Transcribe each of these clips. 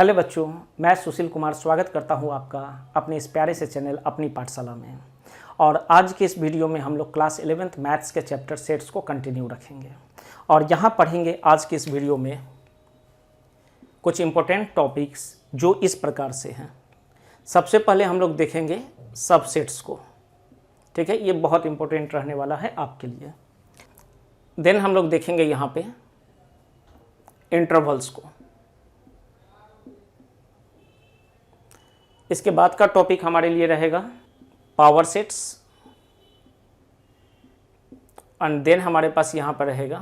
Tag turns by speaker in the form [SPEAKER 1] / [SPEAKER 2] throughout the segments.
[SPEAKER 1] Hello बच्चों, मैं सुशील कुमार स्वागत करता हूं आपका अपने इस प्यारे से चैनल अपनी पाठशाला में। और आज के इस वीडियो में हम लोग क्लास 11th मैथ्स के चैप्टर सेट्स को कंटिन्यू रखेंगे और यहां पढ़ेंगे आज के इस वीडियो में कुछ इम्पोर्टेंट टॉपिक्स जो इस प्रकार से हैं। सबसे पहले हम लोग देखेंगे सबसेट्स को, ठीक है, ये बहुत इंपॉर्टेंट रहने वाला है आपके लिए। देन हम लोग देखेंगे यहाँ पे इंटरवल्स को। इसके बाद का टॉपिक हमारे लिए रहेगा पावर सेट्स एंड देन हमारे पास यहाँ पर रहेगा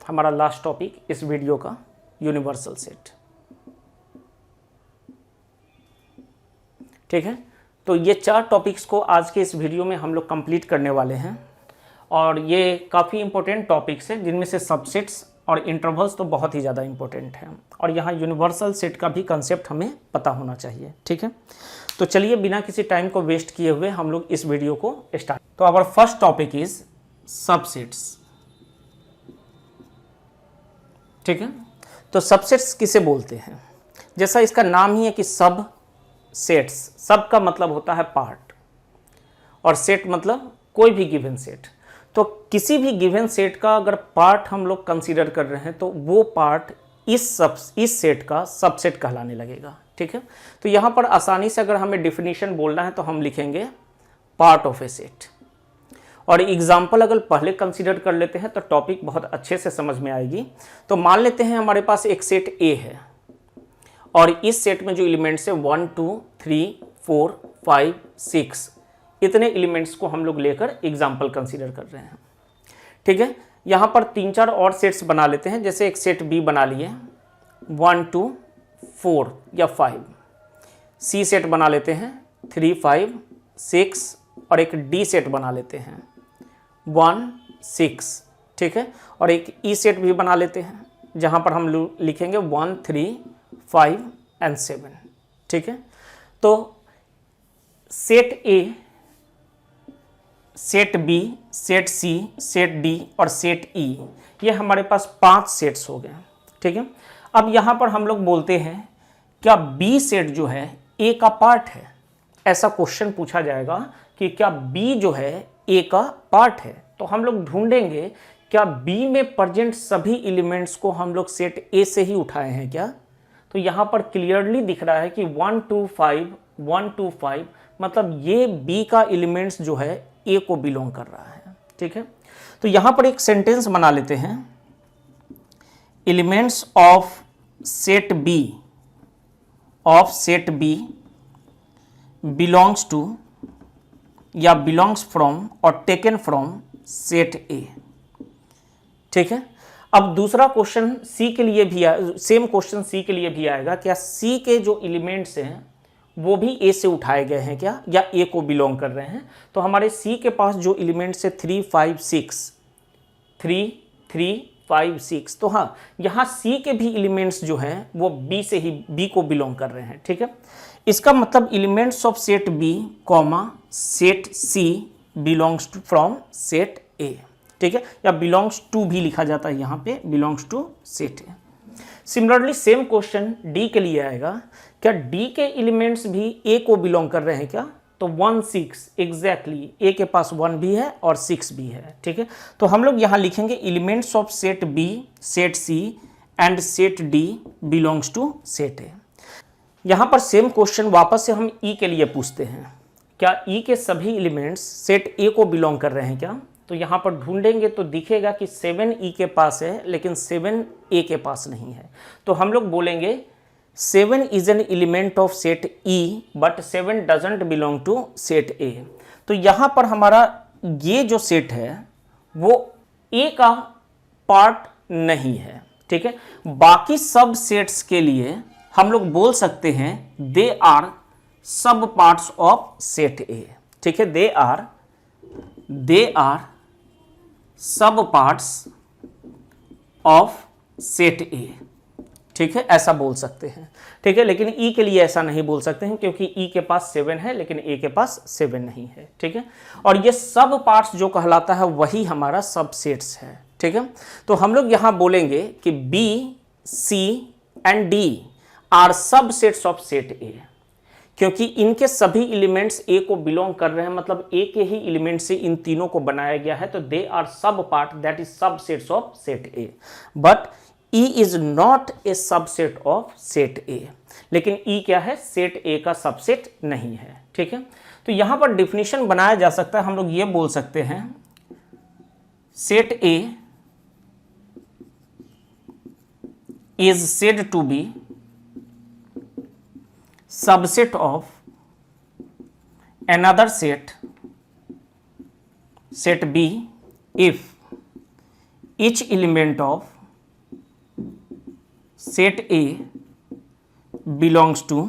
[SPEAKER 1] हमारा लास्ट टॉपिक इस वीडियो का यूनिवर्सल सेट। ठीक है, तो ये 4 टॉपिक्स को आज के इस वीडियो में हम लोग कंप्लीट करने वाले हैं और ये काफ़ी इंपॉर्टेंट टॉपिक्स हैं जिनमें से सबसेट्स और इंटरवल्स तो बहुत ही ज़्यादा इंपॉर्टेंट हैं और यहाँ यूनिवर्सल सेट का भी कंसेप्ट हमें पता होना चाहिए। ठीक है, तो चलिए बिना किसी टाइम को वेस्ट किए हुए हम लोग इस वीडियो को स्टार्ट। तो our first topic is subsets. ठीक है, तो सबसेट्स किसे बोलते हैं? जैसा इसका नाम ही है कि सब सेट्स, सब का मतलब होता है पार्ट और सेट मतलब कोई भी गिवन सेट। तो किसी भी गिवन सेट का अगर पार्ट हम लोग कंसीडर कर रहे हैं तो वो पार्ट इस सेट का सबसेट कहलाने लगेगा। ठीक है, तो यहाँ पर आसानी से अगर हमें डिफिनीशन बोलना है तो हम लिखेंगे पार्ट ऑफ ए सेट। और एग्जाम्पल अगर पहले कंसीडर कर लेते हैं तो टॉपिक बहुत अच्छे से समझ में आएगी। तो मान लेते हैं हमारे पास एक सेट ए है और इस सेट में जो एलिमेंट्स है 1 2 3 4 5 6 इतने एलिमेंट्स को हम लोग लेकर एग्जाम्पल कंसीडर कर रहे हैं। ठीक है, यहाँ पर 3-4 और सेट्स बना लेते हैं। जैसे एक सेट बी बना लिए 1 2 4 या 5, सी सेट बना लेते हैं 3 5 6 और एक डी सेट बना लेते हैं 1 6। ठीक है, और एक ई सेट भी बना लेते हैं जहाँ पर हम लिखेंगे 1 3 5 एंड 7। ठीक है, तो set A, set B, set C, set D और सेट ई, ये हमारे पास 5 सेट्स हो गए। ठीक है, अब यहाँ पर हम लोग बोलते हैं क्या बी सेट जो है ए का पार्ट है? ऐसा क्वेश्चन पूछा जाएगा कि क्या बी जो है ए का पार्ट है। तो हम लोग ढूंढेंगे क्या बी में प्रेजेंट सभी एलिमेंट्स को हम लोग सेट ए से ही उठाए हैं क्या। तो यहाँ पर क्लियरली दिख रहा है कि 1 2 5 1 2 5 मतलब ये बी का एलिमेंट्स जो है ए को बिलोंग कर रहा है। ठीक है, तो यहाँ पर एक सेंटेंस बना लेते हैं, elements of set B belongs to या बिलोंग्स फ्रॉम और टेकन फ्रॉम सेट ए। ठीक है, अब दूसरा क्वेश्चन सी के लिए भी सेम क्वेश्चन सी के लिए भी आएगा, क्या सी के जो एलिमेंट्स हैं वो भी ए से उठाए गए हैं क्या या ए को बिलोंग कर रहे हैं। तो हमारे सी के पास जो एलिमेंट्स है 3 5 6 3 3 5 6, तो हाँ यहाँ सी के भी एलिमेंट्स जो हैं वो बी से ही बी को बिलोंग कर रहे हैं। ठीक है, इसका मतलब elements of set B comma set C belongs to from set A. ठीक है, या बिलोंग्स टू भी लिखा जाता है यहाँ पे, belongs to set A. Similarly same question D के लिए आएगा, क्या डी के एलिमेंट्स भी ए को बिलोंग कर रहे हैं क्या। तो 1 6 एग्जैक्टली ए के पास 1 भी है और 6 भी है। ठीक है, तो हम लोग यहाँ लिखेंगे elements of set B, set C and set D belongs to set A. यहाँ पर सेम क्वेश्चन वापस से हम ई के लिए पूछते हैं, क्या ई के सभी एलिमेंट्स सेट ए को बिलोंग कर रहे हैं क्या। तो यहाँ पर ढूंढेंगे तो दिखेगा कि 7 ई के पास है लेकिन 7 ए के पास नहीं है। तो हम लोग बोलेंगे 7 is an element of set E but 7 doesn't belong to set A. तो यहाँ पर हमारा ये जो सेट है वो ए का पार्ट नहीं है। ठीक है, बाकी सब सेट्स के लिए हम लोग बोल सकते हैं दे आर सब पार्ट्स ऑफ सेट ए। ठीक है, दे आर सब पार्ट्स ऑफ सेट ए। ठीक है, ऐसा बोल सकते हैं। ठीक है, लेकिन ई के लिए ऐसा नहीं बोल सकते हैं क्योंकि ई के पास 7 है लेकिन ए के पास 7 नहीं है। ठीक है, और ये सब पार्ट्स जो कहलाता है वही हमारा सबसेट्स है। ठीक है, तो हम लोग यहाँ बोलेंगे कि B C and D are subsets of set A, क्योंकि इनके सभी एलिमेंट्स ए को बिलोंग कर रहे हैं, मतलब ए के ही एलिमेंट से इन तीनों को बनाया गया है, तो दे आर सब part that is subsets of set A. But E is not a subset of set ए, लेकिन ई क्या है, सेट ए का सबसेट नहीं है। ठीक है, तो यहां पर डिफिनेशन बनाया जा सकता है, हम लोग ये बोल सकते हैं set A is said to be subset of another set B if each element of set A belongs to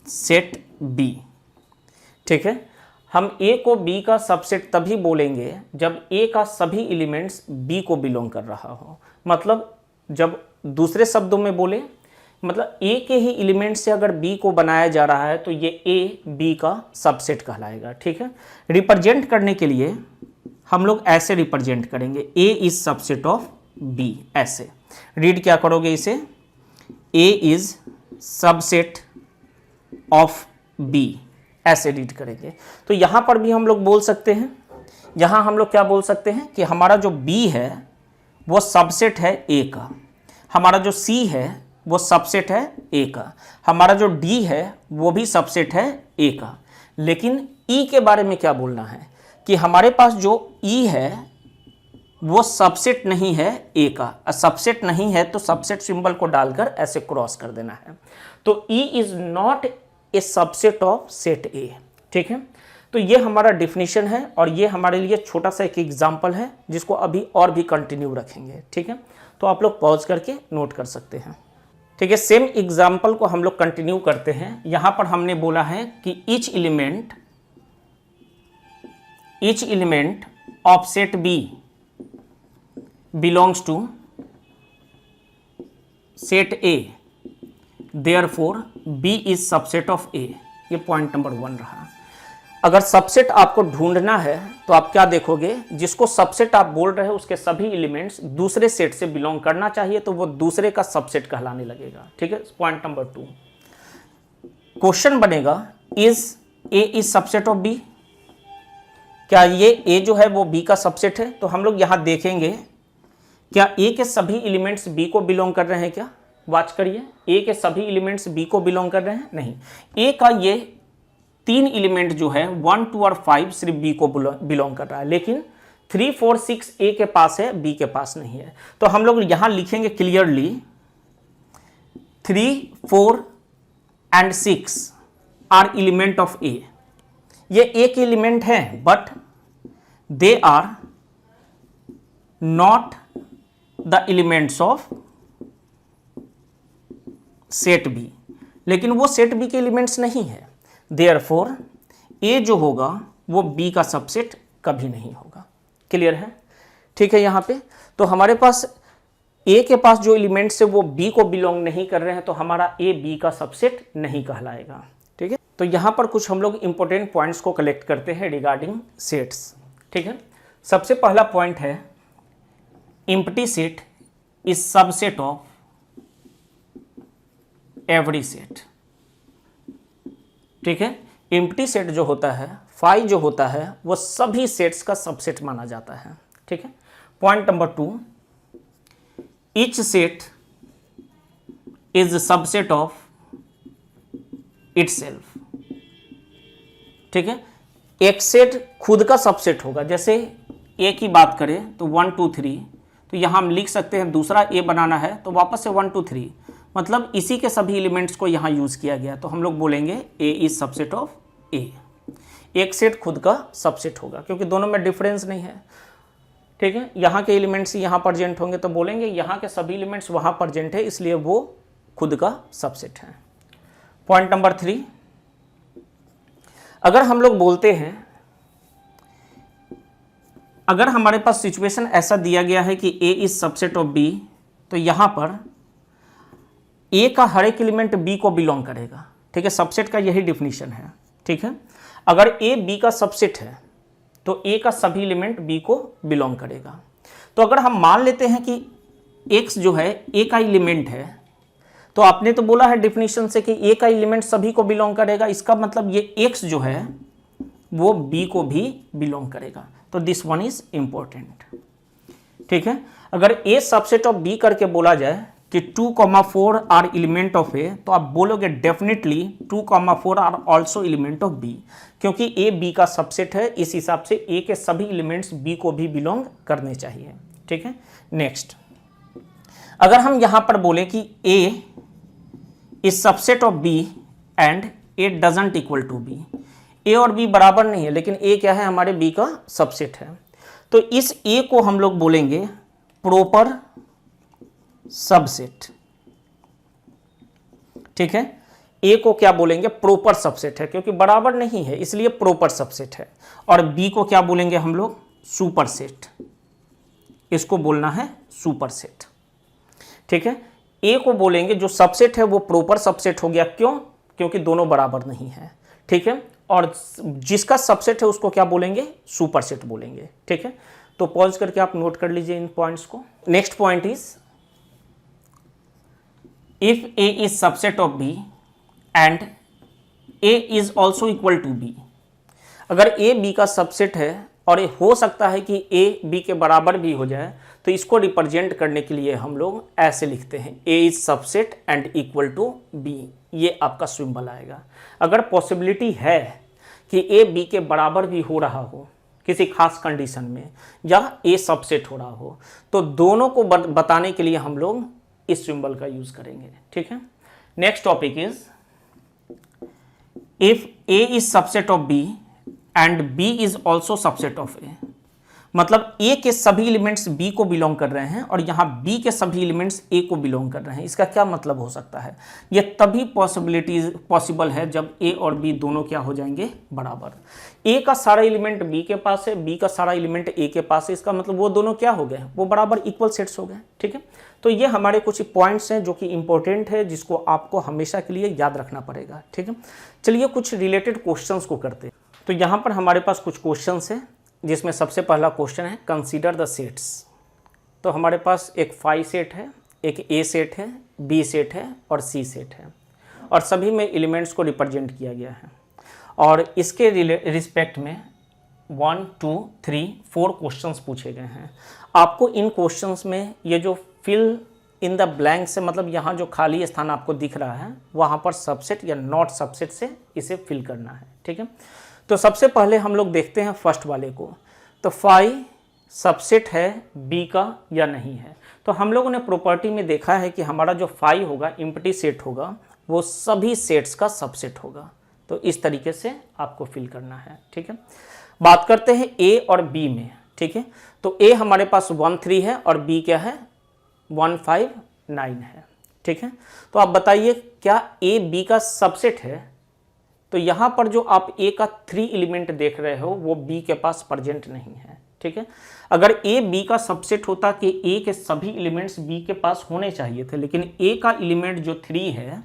[SPEAKER 1] set B। ठीक है, हम A को B का सबसेट तभी बोलेंगे जब A का सभी एलिमेंट्स B को बिलोंग कर रहा हो। मतलब जब दूसरे शब्दों में बोले, मतलब ए के ही एलिमेंट से अगर बी को बनाया जा रहा है तो ये ए बी का सबसेट कहलाएगा। ठीक है, रिप्रेजेंट करने के लिए हम लोग ऐसे रिप्रेजेंट करेंगे, ए इज सबसेट ऑफ बी। ऐसे रीड क्या करोगे इसे, ए इज सबसेट ऑफ बी, ऐसे रीड करेंगे। तो यहां पर भी हम लोग बोल सकते हैं, यहां हम लोग क्या बोल सकते हैं कि हमारा जो बी है वो सबसेट है ए का, हमारा जो सी है वो सबसेट है ए का, हमारा जो डी है वो भी सबसेट है ए का। लेकिन ई के बारे में क्या बोलना है कि हमारे पास जो ई है वो सबसेट नहीं है ए का, सबसेट नहीं है तो सबसेट सिंबल को डालकर ऐसे क्रॉस कर देना है। तो E is not a subset of set A. ठीक है, तो ये हमारा डिफिनीशन है और ये हमारे लिए छोटा सा एक एग्जाम्पल है जिसको अभी और भी कंटिन्यू रखेंगे। ठीक है, तो आप लोग पॉज करके नोट कर सकते हैं। ठीक है, सेम एग्जाम्पल को हम लोग कंटिन्यू करते हैं। यहां पर हमने बोला है कि each element of set B belongs to set A, therefore B is subset of A. ये पॉइंट नंबर 1 रहा। अगर सबसेट आपको ढूंढना है तो आप क्या देखोगे, जिसको सबसेट आप बोल रहे हो उसके सभी एलिमेंट्स दूसरे सेट से बिलोंग करना चाहिए, तो वो दूसरे का सबसेट कहलाने लगेगा। ठीक है, पॉइंट नंबर 2 क्वेश्चन बनेगा, is A is subset of B, क्या ये ए जो है वो बी का सबसेट है? तो हम लोग यहां देखेंगे क्या ए के सभी एलिमेंट्स बी को बिलोंग कर रहे हैं क्या? वॉच करिए, ए के सभी एलिमेंट्स बी को बिलोंग कर रहे हैं? नहीं, ए का ये 3 एलिमेंट जो है 1, 2 और 5 सिर्फ बी को बिलोंग कर रहा है, लेकिन 3, 4, 6 ए के पास है, बी के पास नहीं है। तो हम लोग यहां लिखेंगे clearly 3, 4 and 6 are element of A. ये एक एलिमेंट है but they are not the elements of set B, लेकिन वो सेट बी के एलिमेंट्स नहीं है। देयरफॉर ए जो होगा वो बी का सबसेट कभी नहीं होगा। क्लियर है? ठीक है, यहां पे तो हमारे पास ए के पास जो एलिमेंट्स है वो बी को बिलोंग नहीं कर रहे हैं, तो हमारा ए बी का सबसेट नहीं कहलाएगा। ठीक है, तो यहां पर कुछ हम लोग इंपॉर्टेंट पॉइंट्स को कलेक्ट करते हैं रिगार्डिंग सेट्स। ठीक है, सबसे पहला पॉइंट है empty set is subset of every set. ठीक है, एम्प्टी सेट जो होता है, फाई जो होता है, वो सभी सेट्स का सबसेट माना जाता है। ठीक है, point number 2, each set is subset of itself. ठीक है, एक सेट खुद का सबसेट होगा। जैसे ए की बात करें तो 1, 2, 3, तो यहां हम लिख सकते हैं दूसरा ए बनाना है तो वापस से 1, 2, 3, मतलब इसी के सभी एलिमेंट्स को यहां यूज किया गया, तो हम लोग बोलेंगे ए इज सबसेट ऑफ ए। एक सेट खुद का सबसेट होगा क्योंकि दोनों में डिफरेंस नहीं है। ठीक है, यहाँ के एलिमेंट्स यहाँ प्रेजेंट होंगे तो बोलेंगे यहाँ के सभी एलिमेंट्स वहाँ प्रेजेंट है, इसलिए वो खुद का सबसेट है। पॉइंट नंबर 3, अगर हम लोग बोलते हैं, अगर हमारे पास सिचुएशन ऐसा दिया गया है कि ए इज सबसेट ऑफ बी, तो यहाँ पर ए का हर एक एलिमेंट बी को बिलोंग करेगा। ठीक है, सबसेट का यही डिफिनीशन है। ठीक है, अगर ए बी का सबसेट है तो ए का सभी एलिमेंट बी को बिलोंग करेगा। तो अगर हम मान लेते हैं कि x जो है a का एलिमेंट है, तो आपने तो बोला है डिफिनीशन से कि a का एलिमेंट सभी को बिलोंग करेगा, इसका मतलब ये x जो है वो b को भी बिलोंग करेगा। तो दिस वन इज इंपॉर्टेंट। ठीक है, अगर a सबसेट ऑफ b करके बोला जाए कि 2,4 आर एलिमेंट ऑफ a, तो आप बोलोगे definitely 2,4 are also element of b, क्योंकि a b का सबसेट है, इस हिसाब से a के सभी एलिमेंट्स b को भी बिलोंग करने चाहिए। ठीक है, नेक्स्ट, अगर हम यहां पर बोले कि a is subset of b and a doesn't equal to b, a और b बराबर नहीं है, लेकिन a क्या है, हमारे b का सबसेट है, तो इस a को हम लोग बोलेंगे प्रॉपर सबसेट। ठीक है, a को क्या बोलेंगे, प्रॉपर सबसेट है, क्योंकि बराबर नहीं है इसलिए प्रॉपर सबसेट है। और b को क्या बोलेंगे हम लोग, सुपरसेट, इसको बोलना है सुपरसेट। ठीक है, a को बोलेंगे जो सबसेट है वो प्रॉपर सबसेट हो गया, क्यों, क्योंकि दोनों बराबर नहीं है। ठीक है, और जिसका सबसेट है उसको क्या बोलेंगे, सुपरसेट बोलेंगे। ठीक है, तो पॉज करके आप नोट कर लीजिए इन पॉइंट्स को। Next point is if a is subset of b and a is also equal to b, अगर a b का सबसेट है और ये हो सकता है कि a b के बराबर भी हो जाए, तो इसको रिप्रेजेंट करने के लिए हम लोग ऐसे लिखते हैं a is subset and equal to b, ये आपका सिंबल आएगा। अगर पॉसिबिलिटी है कि a b के बराबर भी हो रहा हो किसी खास कंडीशन में, या a सबसेट हो रहा हो, तो दोनों को बताने के लिए हम लोग इस सिंबल का यूज करेंगे। ठीक है, next topic is if a is subset of b and b is also subset of a, मतलब a के सभी एलिमेंट्स b को बिलोंग कर रहे हैं और यहाँ b के सभी एलिमेंट्स a को बिलोंग कर रहे हैं। इसका क्या मतलब हो सकता है, ये तभी पॉसिबल है जब a और b दोनों क्या हो जाएंगे, बराबर। a का सारा एलिमेंट b के पास है, b का सारा एलिमेंट a के पास है, इसका मतलब वो दोनों क्या हो गए, वो बराबर इक्वल सेट्स हो गए। ठीक है, तो ये हमारे कुछ पॉइंट्स हैं जो कि इंपॉर्टेंट है, जिसको आपको हमेशा के लिए याद रखना पड़ेगा। ठीक है, चलिए कुछ रिलेटेड क्वेश्चंस को करते हैं। तो यहाँ पर हमारे पास कुछ क्वेश्चंस हैं, जिसमें सबसे पहला क्वेश्चन है कंसीडर द सेट्स। तो हमारे पास एक फाई सेट है, एक ए सेट है, बी सेट है और सी सेट है, और सभी में एलिमेंट्स को रिप्रेजेंट किया गया है। और इसके रिस्पेक्ट में 1, 2, 3, 4 क्वेश्चंस पूछे गए हैं। आपको इन क्वेश्चंस में ये जो फिल इन द ब्लैंक से, मतलब यहाँ जो खाली स्थान आपको दिख रहा है वहाँ पर सबसेट या नॉट सबसेट से इसे फिल करना है। ठीक है, तो सबसे पहले हम लोग देखते हैं फर्स्ट वाले को। तो फाई सबसेट है बी का या नहीं है। तो हम लोगों ने प्रॉपर्टी में देखा है कि हमारा जो फाई होगा, एम्प्टी सेट होगा, वो सभी सेट्स का सबसेट होगा। तो इस तरीके से आपको फिल करना है। ठीक है, बात करते हैं ए और बी में। ठीक है, तो ए हमारे पास 1, 3 है और बी क्या है, 1, 5, 9 है। ठीक है, तो आप बताइए क्या ए बी का सबसेट है। तो यहाँ पर जो आप ए का 3 एलिमेंट देख रहे हो वो बी के पास प्रेजेंट नहीं है। ठीक है, अगर ए बी का सबसेट होता कि ए के सभी एलिमेंट्स बी के पास होने चाहिए थे, लेकिन ए का एलिमेंट जो 3 है,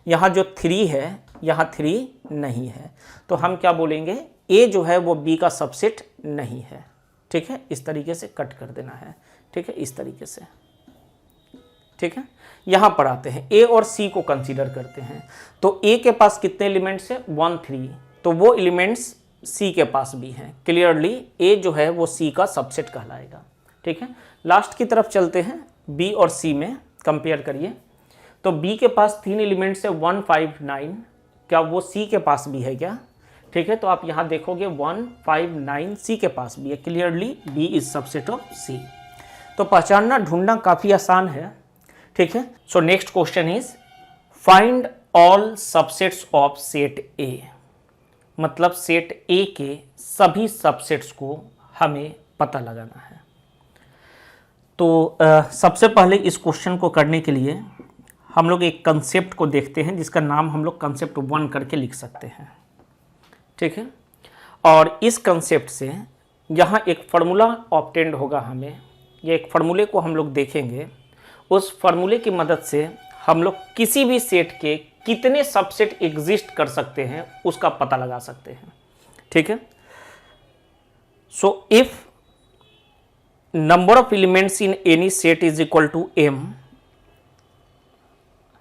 [SPEAKER 1] यहाँ जो 3 है यहाँ 3 नहीं है, तो हम क्या बोलेंगे, ए जो है वो बी का सबसेट नहीं है। ठीक है, इस तरीके से कट कर देना है। ठीक है, इस तरीके से। ठीक है, यहाँ पर आते हैं ए और सी को कंसीडर करते हैं। तो ए के पास कितने एलिमेंट्स हैं, 1, 3, तो वो एलिमेंट्स सी के पास भी हैं। क्लियरली ए जो है वो सी का सबसेट कहलाएगा। ठीक है, लास्ट की तरफ चलते हैं, बी और सी में कंपेयर करिए। तो बी के पास 3 एलिमेंट्स है, 1, 5, 9, क्या वो सी के पास भी है क्या। ठीक है, तो आप यहाँ देखोगे 1, 5, 9 सी के पास भी है। Clearly B is subset of C. तो पहचानना ढूंढना काफ़ी आसान है। ठीक है, so next question is find all subsets of set A, मतलब सेट ए के सभी सबसेट्स को हमें पता लगाना है। तो सबसे पहले इस क्वेश्चन को करने के लिए हम लोग एक कंसेप्ट को देखते हैं, जिसका नाम हम लोग कंसेप्ट 1 करके लिख सकते हैं। ठीक है, और इस कंसेप्ट से यहाँ एक फार्मूला ऑब्टेंड होगा हमें, ये एक फार्मूले को हम लोग देखेंगे। उस फार्मूले की मदद से हम लोग किसी भी सेट के कितने सबसेट एग्जिस्ट कर सकते हैं उसका पता लगा सकते हैं। ठीक है, so if number of elements in any set is equal to M.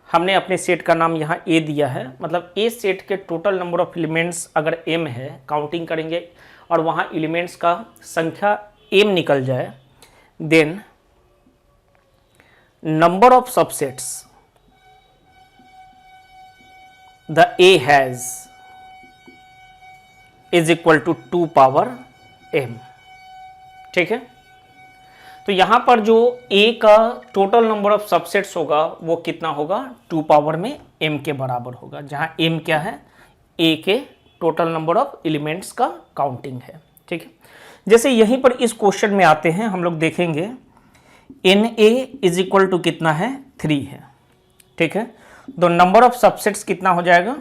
[SPEAKER 1] हमने अपने सेट का नाम यहाँ ए दिया है, मतलब ए सेट के टोटल नंबर ऑफ एलिमेंट्स अगर एम है, काउंटिंग करेंगे और वहाँ एलिमेंट्स का संख्या एम निकल जाए, then number of subsets the A has is equal to 2 power M. ठीक है, तो यहां पर जो a का टोटल नंबर ऑफ सबसेट्स होगा वो कितना होगा, 2 पावर में m के बराबर होगा, जहां m क्या है, a के टोटल नंबर ऑफ एलिमेंट्स का काउंटिंग है। ठीक है, जैसे यहीं पर इस क्वेश्चन में आते हैं, हम लोग देखेंगे Na इज इक्वल टू कितना है, 3 है। ठीक है, तो नंबर ऑफ सबसेट्स कितना हो जाएगा,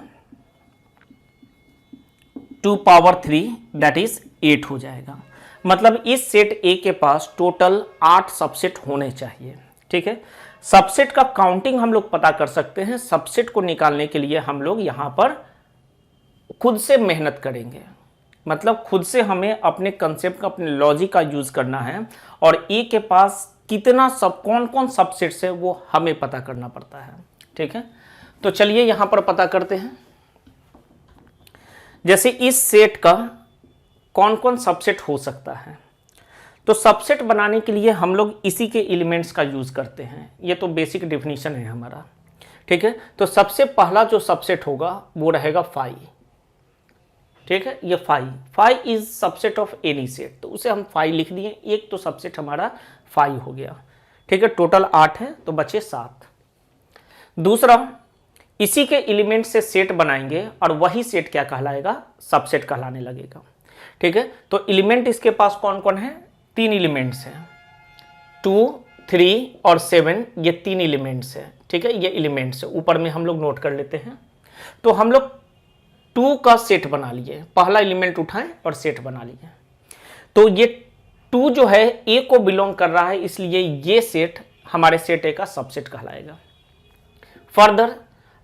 [SPEAKER 1] 2 पावर 3 दैट इज 8 हो जाएगा। मतलब इस सेट ए के पास टोटल 8 सबसेट होने चाहिए। ठीक है, सबसेट का काउंटिंग हम लोग पता कर सकते हैं। सबसेट को निकालने के लिए हम लोग यहां पर खुद से मेहनत करेंगे, मतलब खुद से हमें अपने कंसेप्ट का, अपने लॉजिक का यूज करना है और ए के पास कितना कौन कौन सबसेट्स है वो हमें पता करना पड़ता है। ठीक है, तो चलिए यहां पर पता करते हैं। जैसे इस सेट का कौन कौन सबसेट हो सकता है, तो सबसेट बनाने के लिए हम लोग इसी के एलिमेंट्स का यूज करते हैं। ये तो बेसिक डेफिनेशन है हमारा। ठीक है, तो सबसे पहला जो सबसेट होगा वो रहेगा 5। ठीक है, ये 5 is subset of any set, तो उसे हम 5 लिख दिए। एक तो सबसेट हमारा 5 हो गया। ठीक है, टोटल 8 है तो बचे 7। दूसरा, इसी के एलिमेंट से सेट बनाएंगे और वही सेट क्या कहलाएगा, सबसेट कहलाने लगेगा। ठीक है, तो एलिमेंट इसके पास कौन कौन है, 3 एलिमेंट्स हैं, 2, 3 और 7, ये 3 एलिमेंट्स है। ठीक है, ये एलिमेंट्स है, ऊपर में हम लोग नोट कर लेते हैं। तो हम लोग 2 का सेट बना लिए, पहला एलिमेंट उठाएं और सेट बना लिए। तो ये 2 जो है ए को बिलोंग कर रहा है, इसलिए ये सेट हमारे सेट ए का सबसेट कहलाएगा। फर्दर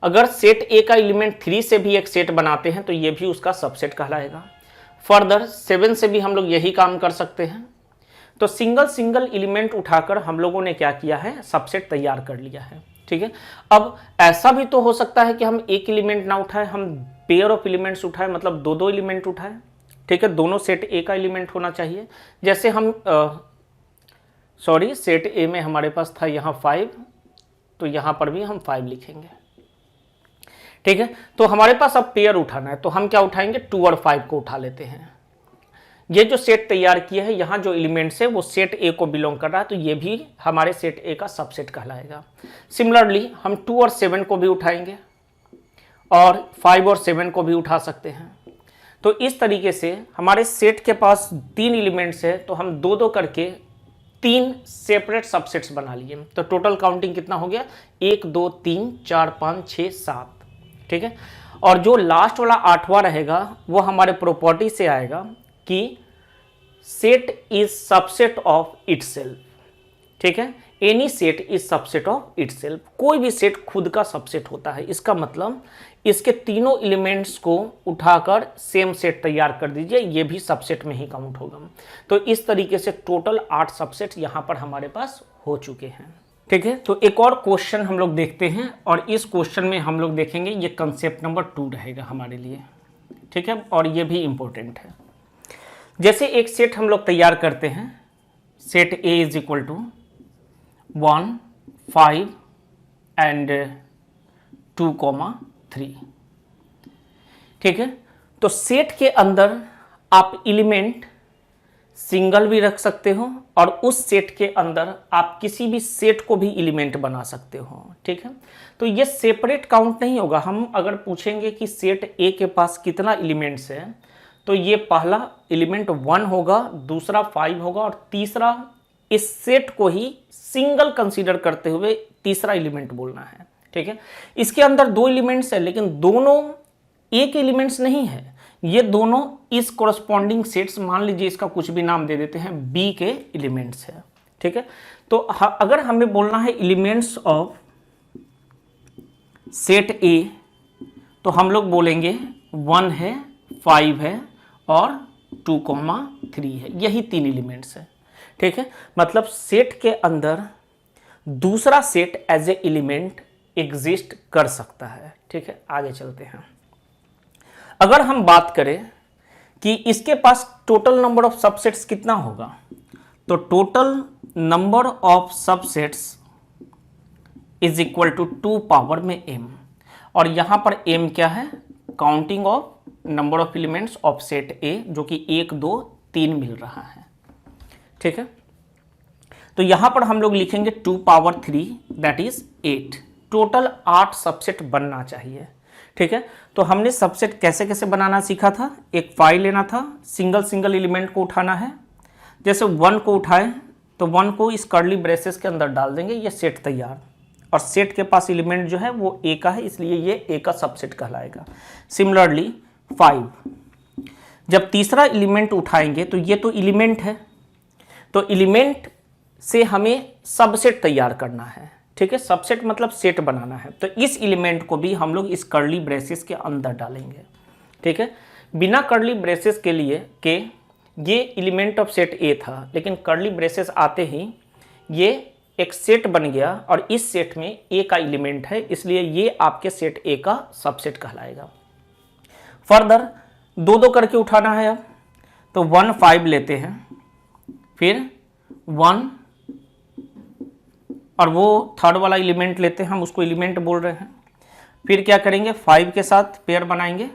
[SPEAKER 1] अगर सेट ए का एलिमेंट 3 से भी एक सेट बनाते हैं तो ये भी उसका सबसेट कहलाएगा। फर्दर 7 से भी हम लोग यही काम कर सकते हैं। तो सिंगल एलिमेंट उठाकर हम लोगों ने क्या किया है, सबसेट तैयार कर लिया है। ठीक है, अब ऐसा भी तो हो सकता है कि हम एक एलिमेंट ना उठाएं, हम पेयर ऑफ एलिमेंट्स उठाएं, मतलब 2 एलिमेंट उठाएं। ठीक है, दोनों सेट ए का एलिमेंट होना चाहिए। जैसे हम सेट ए में हमारे पास था यहाँ 5, तो यहाँ पर भी हम 5 लिखेंगे। ठीक है, तो हमारे पास अब पेयर उठाना है, तो हम क्या उठाएंगे, 2 और 5 को उठा लेते हैं। ये जो सेट तैयार किया है, यहाँ जो एलिमेंट्स है वो सेट ए को बिलोंग कर रहा है, तो ये भी हमारे सेट ए का सबसेट कहलाएगा। सिमिलरली हम 2 और 7 को भी उठाएंगे और 5 और 7 को भी उठा सकते हैं। तो इस तरीके से हमारे सेट के पास 3 एलिमेंट्स है, तो हम 2 करके 3 सेपरेट सबसेट्स बना लिए। तो टोटल काउंटिंग कितना हो गया, 1 2 3 4 5 6 7। ठीक है, और जो लास्ट वाला 8वां रहेगा वो हमारे प्रॉपर्टी से आएगा कि set is subset of itself. ठीक है, any set is subset of itself. कोई भी सेट खुद का सबसेट होता है, इसका मतलब इसके तीनों एलिमेंट्स को उठाकर सेम सेट तैयार कर दीजिए, ये भी सबसेट में ही काउंट होगा। तो इस तरीके से टोटल 8 सबसेट यहां पर हमारे पास हो चुके हैं। ठीक है, तो एक और क्वेश्चन हम लोग देखते हैं और इस क्वेश्चन में हम लोग देखेंगे, ये कंसेप्ट नंबर 2 रहेगा हमारे लिए। ठीक है, और ये भी इंपॉर्टेंट है। जैसे एक सेट हम लोग तैयार करते हैं, set A is equal to 1 5 and 2 3। ठीक है, तो सेट के अंदर आप एलिमेंट सिंगल भी रख सकते हो और उस सेट के अंदर आप किसी भी सेट को भी एलिमेंट बना सकते हो। ठीक है, तो ये सेपरेट काउंट नहीं होगा। हम अगर पूछेंगे कि सेट ए के पास कितना एलिमेंट्स है, तो ये पहला एलिमेंट 1 होगा, दूसरा 5 होगा और तीसरा इस सेट को ही सिंगल कंसीडर करते हुए तीसरा एलिमेंट बोलना है। ठीक है, इसके अंदर 2 एलिमेंट्स है, लेकिन दोनों एक एलिमेंट्स नहीं है, ये दोनों इस कोरस्पॉन्डिंग सेट्स, मान लीजिए इसका कुछ भी नाम दे देते हैं, बी के एलिमेंट्स है। ठीक है, तो अगर हमें बोलना है एलिमेंट्स ऑफ सेट ए, तो हम लोग बोलेंगे 1 है, 5 है और 2 3 है, यही 3 एलिमेंट्स है। ठीक है, मतलब सेट के अंदर दूसरा set as a element exist कर सकता है। ठीक है, आगे चलते हैं। अगर हम बात करें कि इसके पास टोटल नंबर ऑफ सबसेट्स कितना होगा, तो total number of subsets is equal to 2 power में m, और यहां पर m क्या है, counting of number of elements of set A, जो कि 1 2 3 मिल रहा है। ठीक है, तो यहां पर हम लोग लिखेंगे 2 power 3 that is 8। Total 8 subset बनना चाहिए। ठीक है, तो हमने सबसेट कैसे कैसे बनाना सीखा था। एक फाइल लेना था, सिंगल सिंगल एलिमेंट को उठाना है। जैसे 1 को उठाए तो 1 को इस कर्ली ब्रेसेस के अंदर डाल देंगे, ये सेट तैयार। और सेट के पास एलिमेंट जो है वो A का है, इसलिए ये A का सबसेट कहलाएगा। सिमिलरली 5, जब तीसरा एलिमेंट उठाएंगे तो ये तो एलिमेंट है, तो एलिमेंट से हमें सबसेट तैयार करना है। ठीक है, सबसेट मतलब सेट बनाना है, तो इस एलिमेंट को भी हम लोग इस कर्ली ब्रेसेस के अंदर डालेंगे। ठीक है, बिना कर्ली ब्रेसेस के लिए ये एलिमेंट ऑफ सेट A था, लेकिन कर्ली ब्रेसेस आते ही ये एक सेट बन गया और इस सेट में A का एलिमेंट है, इसलिए ये आपके सेट A का सबसेट कहलाएगा। फर्दर 2 2 करके उठाना है अब, तो 1 5 लेते हैं, फिर 1 और वो थर्ड वाला एलिमेंट लेते हैं, हम उसको एलिमेंट बोल रहे हैं। फिर क्या करेंगे, 5 के साथ पेयर बनाएंगे,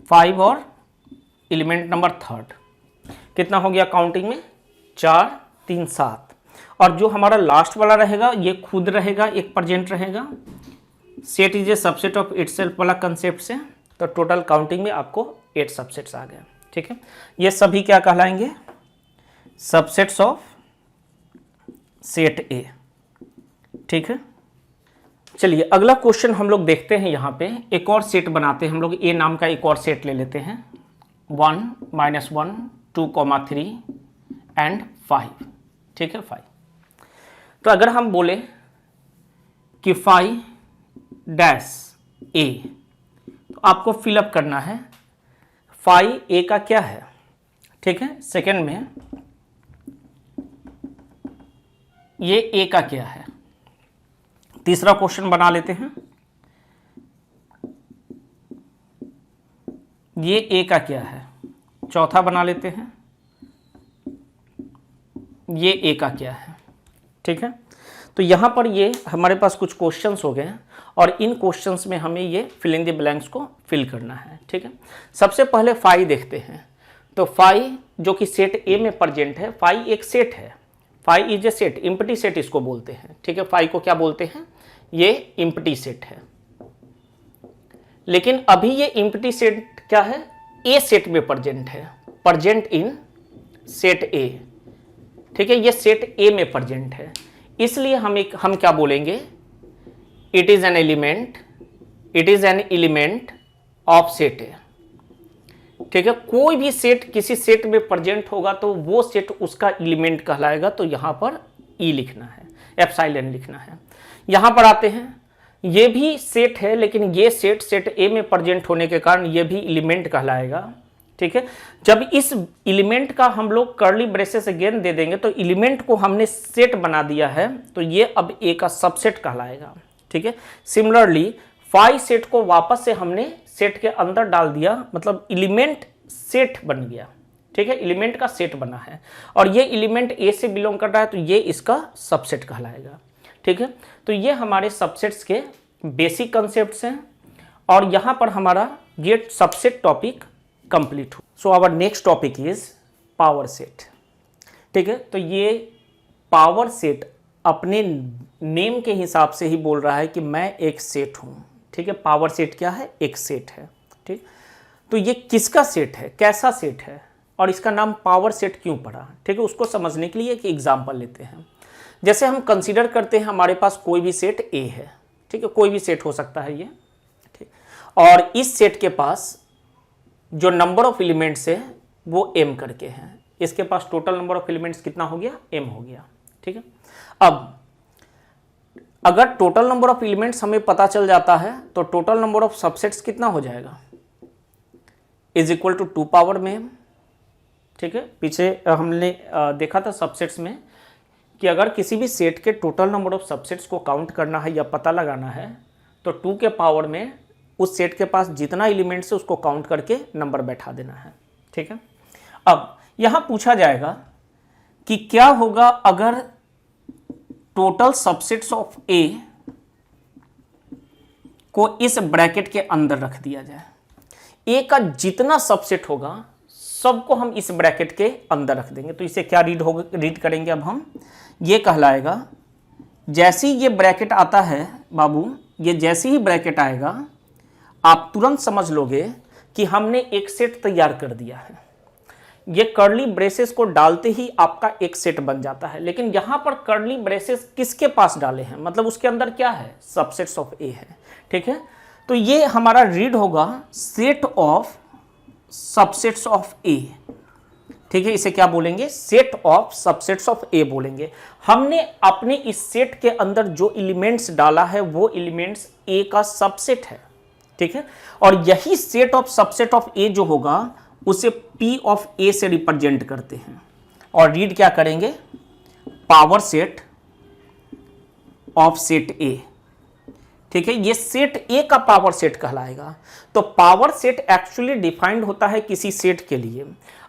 [SPEAKER 1] 5 और एलिमेंट नंबर थर्ड, कितना हो गया काउंटिंग में, 4 3 7। और जो हमारा लास्ट वाला रहेगा ये खुद रहेगा, एक प्रेजेंट रहेगा। Set is a subset of itself वाला कंसेप्ट से, तो टोटल काउंटिंग में आपको 8 सबसेट्स आ गए। ठीक है, ये सभी क्या कहलाएंगे, सबसेट्स ऑफ सेट A। ठीक है, चलिए अगला क्वेश्चन हम लोग देखते हैं। यहाँ पे एक और सेट बनाते हैं हम लोग, A नाम का एक और सेट ले लेते हैं, 1 -1 2 3 एंड 5। ठीक है, 5। तो अगर हम बोले कि 5 डैश A, तो आपको फिलअप करना है 5 A का क्या है। ठीक है, सेकंड में ये A का क्या है। तीसरा क्वेश्चन बना लेते हैं, ये A का क्या है। चौथा बना लेते हैं, ये A का क्या है। ठीक है, तो यहाँ पर ये हमारे पास कुछ क्वेश्चंस हो गए हैं और इन क्वेश्चंस में हमें ये फिल इन द ब्लैंक्स को फिल करना है। ठीक है, सबसे पहले 5 देखते हैं। तो 5 जो कि सेट A में प्रेजेंट है, 5 एक सेट है, 5 is a set, empty set इसको बोलते हैं। ठीक है, 5 को क्या बोलते हैं, ये इम्प्टी सेट है। लेकिन अभी ये इम्प्टी सेट क्या है, A सेट में प्रेजेंट है, प्रेजेंट इन सेट A। ठीक है, ये सेट A में प्रेजेंट है, इसलिए हम क्या बोलेंगे, it is an element of set A। ठीक है, कोई भी सेट किसी सेट में प्रेजेंट होगा तो वो सेट उसका एलिमेंट कहलाएगा, तो यहां पर E लिखना है, एप्सिलॉन लिखना है। यहां पर आते हैं, ये भी सेट है लेकिन ये सेट A में प्रेजेंट होने के कारण ये भी एलिमेंट कहलाएगा। ठीक है, जब इस एलिमेंट का हम लोग कर्ली ब्रेसेस अगेन दे देंगे तो एलिमेंट को हमने सेट बना दिया है, तो ये अब A का सबसेट कहलाएगा। ठीक है, सिमिलरली 5 सेट को वापस से हमने सेट के अंदर डाल दिया, मतलब एलिमेंट सेट बन गया। ठीक है, एलिमेंट का सेट बना है और ये एलिमेंट A से बिलोंग कर रहा है, तो ये इसका सबसेट कहलाएगा। ठीक है, तो ये हमारे सबसेट्स के बेसिक कंसेप्ट्स हैं और यहाँ पर हमारा ये सबसेट टॉपिक कंप्लीट हो। So our next topic is power set. ठीक है, तो ये पावर सेट अपने नेम के हिसाब से ही बोल रहा है कि मैं एक सेट हूँ। ठीक है, पावर सेट क्या है, एक सेट है। ठीक, तो ये किसका सेट है, कैसा सेट है और इसका नाम पावर सेट क्यों पड़ा। ठीक है, उसको समझने के लिए एक एग्जांपल लेते हैं। जैसे हम कंसीडर करते हैं हमारे पास कोई भी सेट A है। ठीक है, कोई भी सेट हो सकता है ये। ठीक, और इस सेट के पास जो नंबर ऑफ एलिमेंट्स है वो m करके हैं। इसके पास टोटल नंबर ऑफ एलिमेंट्स कितना हो गया, m हो गया। ठीक है, अब अगर टोटल नंबर ऑफ एलिमेंट्स हमें पता चल जाता है तो टोटल नंबर ऑफ सबसेट्स कितना हो जाएगा, इज इक्वल टू 2 पावर में m। ठीक है। पीछे हमने देखा था सबसेट्स में कि अगर किसी भी सेट के टोटल नंबर ऑफ सबसेट्स को काउंट करना है या पता लगाना है तो 2 के पावर में उस सेट के पास जितना एलिमेंट्स है उसको काउंट करके नंबर बैठा देना है, ठीक है। अब यहां पूछा जाएगा कि क्या होगा अगर टोटल सबसेट्स ऑफ ए को इस ब्रैकेट के अंदर रख दिया जाए। ए का जितना सबसेट होगा सबको हम इस ब्रैकेट के अंदर रख देंगे। तो इसे क्या रीड करेंगे अब हम, ये कहलाएगा, जैसे ही ये ब्रैकेट आता है बाबू, ये जैसे ही ब्रैकेट आएगा आप तुरंत समझ लोगे कि हमने एक सेट तैयार कर दिया है। ये कर्ली ब्रेसेस को डालते ही आपका एक सेट बन जाता है, लेकिन यहां पर कर्ली ब्रेसेस किसके पास डाले हैं, मतलब उसके अंदर क्या है, सबसेट्स ऑफ ए है, ठीक है। तो ये हमारा रीड होगा set of subsets of A, ठीक है। इसे क्या बोलेंगे, सेट ऑफ सबसेट्स ऑफ ए बोलेंगे। हमने अपने इस सेट के अंदर जो एलिमेंट्स डाला है वो एलिमेंट्स ए का सबसेट है, ठीक है। और यही सेट ऑफ सबसेट ऑफ ए जो होगा उसे P ऑफ ए से रिप्रेजेंट करते हैं और रीड क्या करेंगे, power set of set A, ठीक है। ये सेट ए का पावर सेट कहलाएगा। तो पावर सेट एक्चुअली डिफाइंड होता है किसी सेट के लिए।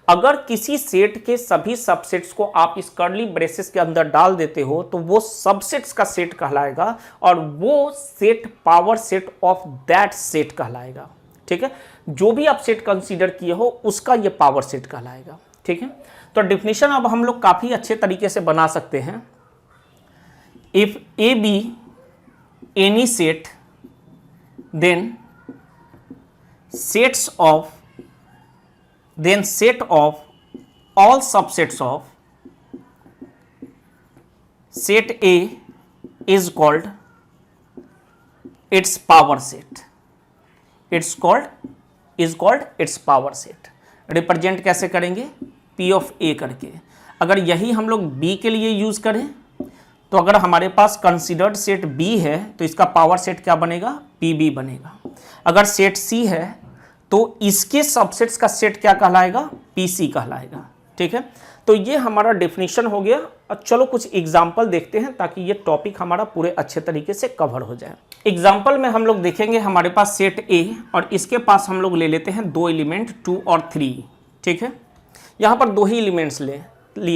[SPEAKER 1] अगर किसी सेट के सभी सबसेट्स को आप इस कर्ली ब्रेसेस के अंदर डाल देते हो तो वो सबसेट्स का सेट कहलाएगा और वो set power set of that set कहलाएगा, ठीक है। जो भी आप सेट कंसीडर किए हो उसका ये पावर सेट कहलाएगा, ठीक है। तो डेफिनेशन अब हम लोग काफी अच्छे तरीके से बना सकते हैं। If A be any set then set of all subsets of set A is called its power set. Its called its power set. Represent कैसे करेंगे, P ऑफ ए करके। अगर यही हम लोग B के लिए यूज करें तो अगर हमारे पास कंसीडर्ड सेट B है तो इसका पावर सेट क्या बनेगा, PB बनेगा। अगर सेट C है तो इसके सबसेट्स का सेट क्या कहलाएगा, PC कहलाएगा, ठीक है। तो ये हमारा डेफिनेशन हो गया। अब चलो कुछ एग्जाम्पल देखते हैं ताकि ये टॉपिक हमारा पूरे अच्छे तरीके से कवर हो जाए। एग्जाम्पल में हम लोग देखेंगे हमारे पास सेट ए और इसके पास हम लोग ले लेते हैं 2 एलिमेंट 2 और 3, ठीक है। यहाँ पर 2 ही एलिमेंट्स लिए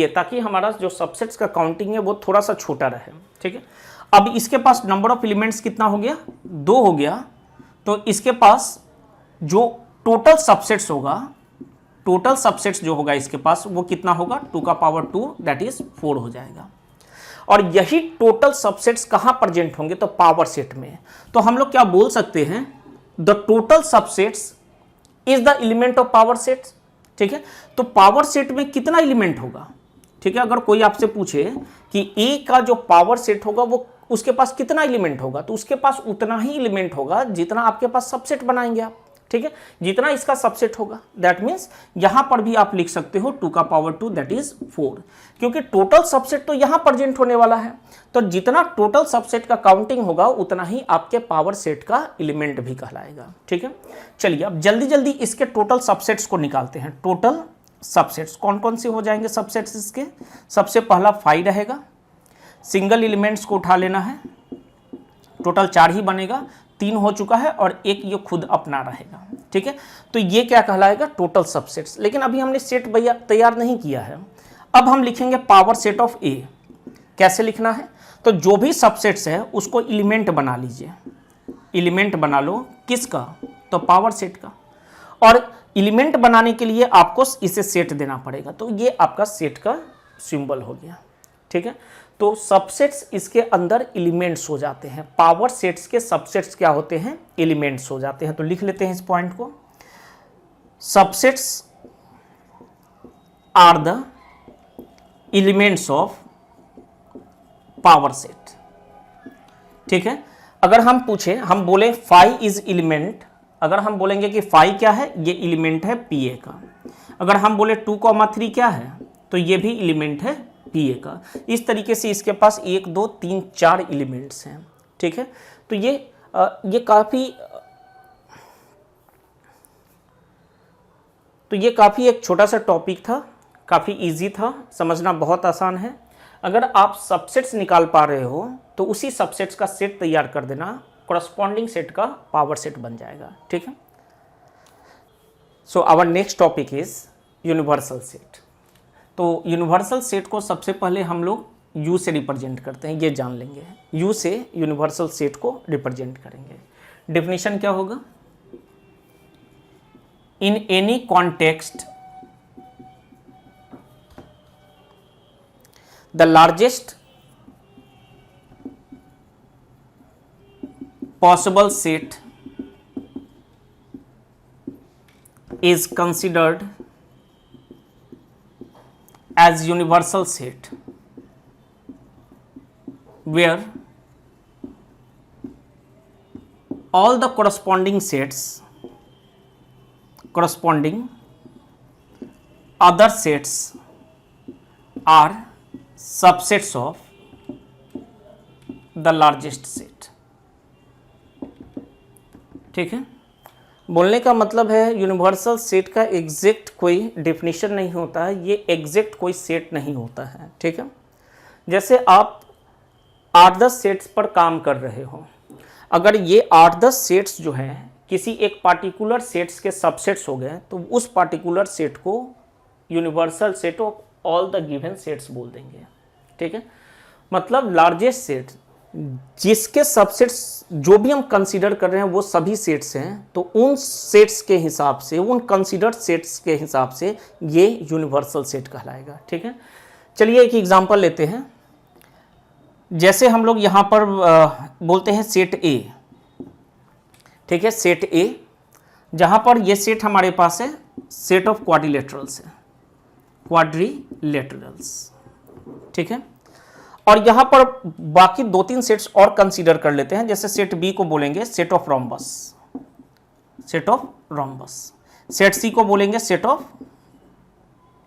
[SPEAKER 1] ताकि हमारा जो सबसेट्स का काउंटिंग है वो थोड़ा सा छोटा रहे, ठीक है। अब इसके पास नंबर ऑफ एलिमेंट्स कितना हो गया, 2 हो गया। तो इसके पास जो टोटल सबसेट्स होगा, टोटल सबसेट्स जो होगा इसके पास वो कितना होगा, 2 का पावर 2 दैट इज 4 हो जाएगा। और यही टोटल सबसेट्स कहां प्रेजेंट होंगे, तो पावर सेट में। तो हम लोग क्या बोल सकते हैं, the total subsets is the element of power sets, ठीक है। तो पावर सेट में कितना एलिमेंट होगा, ठीक है। अगर कोई आपसे पूछे कि ए का जो पावर सेट होगा वो उसके पास कितना एलिमेंट होगा, तो उसके पास उतना ही एलिमेंट होगा जितना आपके पास सबसेट बनाएंगे आप, ठीक है। जितना इसका सबसेट होगा दैट मीन्स यहां पर भी आप लिख सकते हो 2 का पावर 2 दैट इज 4, क्योंकि टोटल सबसेट तो यहां प्रेजेंट होने वाला है। तो जितना टोटल सबसेट का काउंटिंग होगा उतना ही आपके पावर सेट का एलिमेंट भी कहलाएगा, ठीक है। चलिए अब जल्दी जल्दी इसके टोटल सबसेट्स को निकालते हैं। टोटल सबसेट्स कौन कौन से हो जाएंगे सबसेट्स इसके, सबसे पहला 5 रहेगा। सिंगल एलिमेंट्स को उठा लेना है, टोटल 4 ही बनेगा, 3 हो चुका है और एक ये खुद अपना रहेगा, ठीक है। तो ये क्या कहलाएगा, टोटल सबसेट्स। लेकिन अभी हमने सेट तैयार नहीं किया है। अब हम लिखेंगे पावर सेट ऑफ ए। कैसे लिखना है, तो जो भी सबसेट्स है उसको एलिमेंट बना लीजिए। एलिमेंट बना लो किसका, तो पावर सेट का। और एलिमेंट बनाने के लिए आपको इसे सेट देना पड़ेगा। तो ये आपका सेट का सिंबल हो गया, ठीक है। तो सबसेट्स इसके अंदर एलिमेंट्स हो जाते हैं। पावर सेट्स के सबसेट्स क्या होते हैं, एलिमेंट्स हो जाते हैं। तो लिख लेते हैं इस पॉइंट को, subsets are the elements of power set, ठीक है। अगर हम पूछे, हम बोले 5 इज एलिमेंट, अगर हम बोलेंगे कि 5 क्या है, ये एलिमेंट है पीए का। अगर हम बोले 2,3 क्या है, तो ये भी एलिमेंट है पीए का। इस तरीके से इसके पास 1 2 3 4 एलिमेंट्स हैं, ठीक है। तो ये काफी एक छोटा सा टॉपिक था। काफ़ी इजी था, समझना बहुत आसान है। अगर आप सबसेट्स निकाल पा रहे हो तो उसी सबसेट्स का सेट तैयार कर देना, कॉरस्पॉन्डिंग सेट का पावर सेट बन जाएगा, ठीक है। So our next topic is universal set. तो यूनिवर्सल सेट को सबसे पहले हम लोग यू से रिप्रेजेंट करते हैं, ये जान लेंगे। यू से यूनिवर्सल सेट को रिप्रेजेंट करेंगे। डेफिनेशन क्या होगा? In any context the largest possible set is considered as universal set where all the corresponding other sets are subsets of the largest set। ठीक है, बोलने का मतलब है यूनिवर्सल सेट का एग्जैक्ट कोई डेफिनेशन नहीं होता है, ये एग्जैक्ट कोई सेट नहीं होता है, ठीक है। जैसे आप 8-10 सेट्स पर काम कर रहे हो, अगर ये 8-10 सेट्स जो हैं किसी एक पार्टिकुलर सेट्स के सबसेट्स हो गए तो उस पार्टिकुलर सेट को universal set of all the given sets बोल देंगे, ठीक है। मतलब लार्जेस्ट सेट जिसके सबसेट्स जो भी हम कंसीडर कर रहे हैं वो सभी सेट्स हैं, तो उन सेट्स के हिसाब से, उन कंसीडर्ड सेट्स के हिसाब से ये यूनिवर्सल सेट कहलाएगा, ठीक है। चलिए एक एग्जांपल लेते हैं। जैसे हम लोग यहाँ पर बोलते हैं सेट ए, ठीक है, सेट ए, जहाँ पर ये सेट हमारे पास है सेट ऑफ क्वाड्रिलेटरल्स है, क्वाड्रिलेटरल्स, ठीक है। और यहाँ पर बाकी 2-3 सेट्स और कंसीडर कर लेते हैं। जैसे सेट बी को बोलेंगे set of rhombus, set of rhombus. Set C को बोलेंगे set of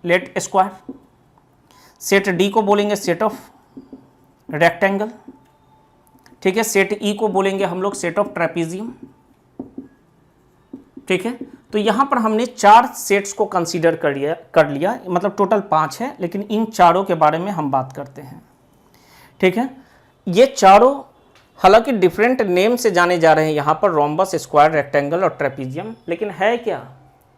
[SPEAKER 1] let square. Set D को बोलेंगे सेट ऑफ रेक्टेंगल, ठीक है। सेट ई को बोलेंगे हम लोग सेट ऑफ ट्रेपीजियम, ठीक है। तो यहाँ पर हमने 4 सेट्स को कंसीडर कर लिया, मतलब टोटल 5 है, लेकिन इन चारों के बारे में हम बात करते हैं, ठीक है। ये चारों हालांकि डिफरेंट नेम से जाने जा रहे हैं यहाँ पर, रोम्बस, स्क्वायर, रेक्टेंगल और ट्रेपीजियम, लेकिन है क्या,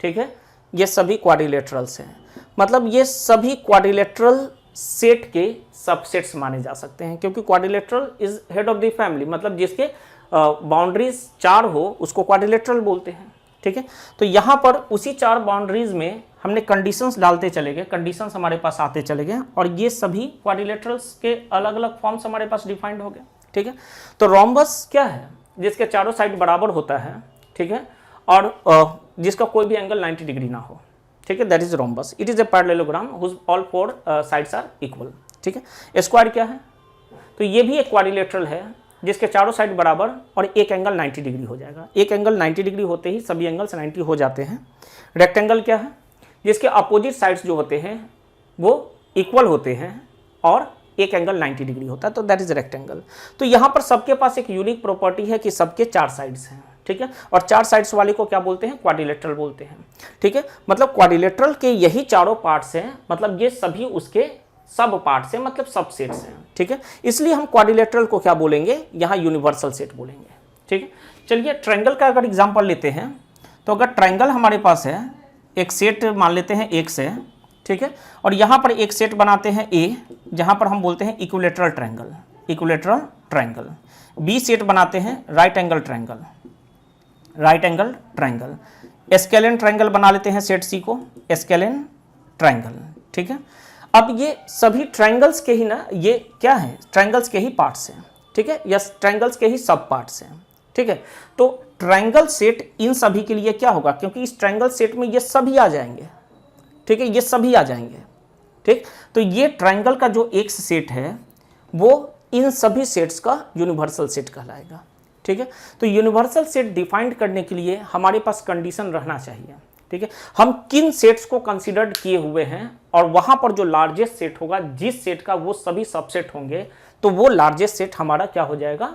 [SPEAKER 1] ठीक है, ये सभी क्वाड्रिलेटरल्स हैं। मतलब ये सभी क्वाड्रिलेटरल सेट के सबसेट्स माने जा सकते हैं, क्योंकि quadrilateral is head of the family, मतलब जिसके बाउंड्रीज 4 हो उसको क्वाड्रिलेटरल बोलते हैं, ठीक है। तो यहाँ पर उसी 4 बाउंड्रीज में हमने कंडीशंस डालते चले गए, कंडीशंस हमारे पास आते चले गए, और ये सभी क्वाड्रिलेटरल्स के अलग अलग फॉर्म्स हमारे पास डिफाइंड हो गए, ठीक है। तो रोम्बस क्या है? जिसके चारों साइड बराबर होता है, ठीक है, और जिसका कोई भी एंगल 90 डिग्री ना हो, ठीक है, that is rhombus. It is a parallelogram whose all 4 sides are equal, ठीक है। स्क्वायर क्या है? तो ये भी एक क्वाड्रिलेटरल है जिसके चारों साइड बराबर और एक एंगल 90 डिग्री हो जाएगा। एक एंगल 90 डिग्री होते ही सभी एंगल्स 90 हो जाते हैं। रेक्टेंगल क्या है? जिसके अपोजिट साइड्स जो होते हैं वो इक्वल होते हैं और एक एंगल 90 डिग्री होता है, तो दैट इज रेक्टेंगल। तो यहाँ पर सबके पास एक यूनिक प्रॉपर्टी है कि सबके 4 साइड्स हैं, ठीक है, और 4 साइड्स वाले को क्या बोलते हैं? क्वाड्रिलेटरल बोलते हैं, ठीक है। मतलब क्वाड्रिलेटरल के यही चारों पार्ट्स हैं, मतलब ये सभी उसके सब पार्ट्स हैं, मतलब सब सेट्स हैं, ठीक है। इसलिए हम क्वाड्रिलेटरल को क्या बोलेंगे? यहाँ यूनिवर्सल सेट बोलेंगे, ठीक है। चलिए ट्रायंगल का अगर एग्जांपल लेते हैं, तो अगर ट्रायंगल हमारे पास है, एक सेट मान लेते हैं एक से, ठीक है, और यहाँ पर एक सेट बनाते हैं ए, जहाँ पर हम बोलते हैं equilateral triangle, equilateral triangle. B set बनाते हैं right angle triangle, right angle triangle. Scalene triangle बना लेते हैं सेट सी को, स्केलेन ट्रायंगल, ठीक है। अब ये सभी ट्रायंगल्स के ही ना, ये क्या है? ट्रायंगल्स के ही पार्ट्स हैं, ठीक है, या ट्रायंगल्स के ही सब पार्ट्स हैं, ठीक है। तो ट्रायंगल सेट इन सभी के लिए क्या होगा? क्योंकि इस ट्रायंगल सेट में ये सभी आ जाएंगे, ठीक है, ये सभी आ जाएंगे, ठीक। तो ये ट्रायंगल का जो एक सेट है वो इन सभी सेट्स का यूनिवर्सल सेट कहलाएगा, ठीक है। तो यूनिवर्सल सेट डिफाइंड करने के लिए हमारे पास कंडीशन रहना चाहिए, ठीक है। हम किन सेट्स को कंसीडर्ड किए हुए हैं और वहां पर जो लार्जेस्ट सेट होगा, जिस सेट का वो सभी सबसेट होंगे, तो वो लार्जेस्ट सेट हमारा क्या हो जाएगा?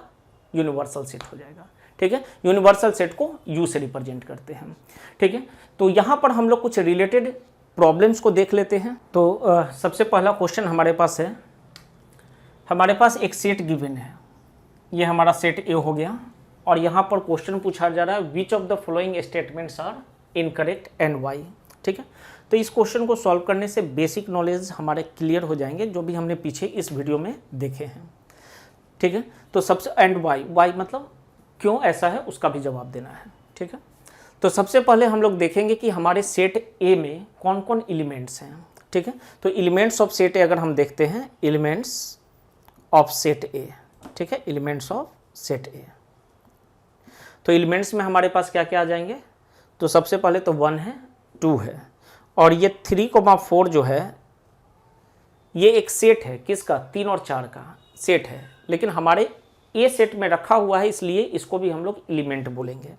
[SPEAKER 1] यूनिवर्सल सेट हो जाएगा, ठीक है। यूनिवर्सल सेट को यू से रिप्रेजेंट करते हैं, ठीक है। तो यहाँ पर हम लोग कुछ रिलेटेड प्रॉब्लम्स को देख लेते हैं। तो सबसे पहला क्वेश्चन हमारे पास है, हमारे पास एक सेट गिवन है, ये हमारा सेट ए हो गया, और यहाँ पर क्वेश्चन पूछा जा रहा है which of the following statements are incorrect and why. ठीक है, तो इस क्वेश्चन को सॉल्व करने से बेसिक नॉलेज हमारे क्लियर हो जाएंगे जो भी हमने पीछे इस वीडियो में देखे हैं। ठीक है, तो सबसे एंड वाई, वाई मतलब क्यों ऐसा है उसका भी जवाब देना है। ठीक है, तो सबसे पहले हम लोग देखेंगे कि हमारे सेट ए में कौन कौन एलिमेंट्स हैं। ठीक है, तो एलिमेंट्स ऑफ सेट ए अगर हम देखते हैं, एलिमेंट्स ऑफ सेट ए, ठीक है, एलिमेंट्स ऑफ सेट ए, तो एलिमेंट्स में हमारे पास क्या क्या आ जाएंगे, तो सबसे पहले तो 1 है, 2 है, और ये 3,4 जो है ये एक सेट है, किसका, 3 और 4 का सेट है, लेकिन हमारे ए सेट में रखा हुआ है इसलिए इसको भी हम लोग एलिमेंट बोलेंगे,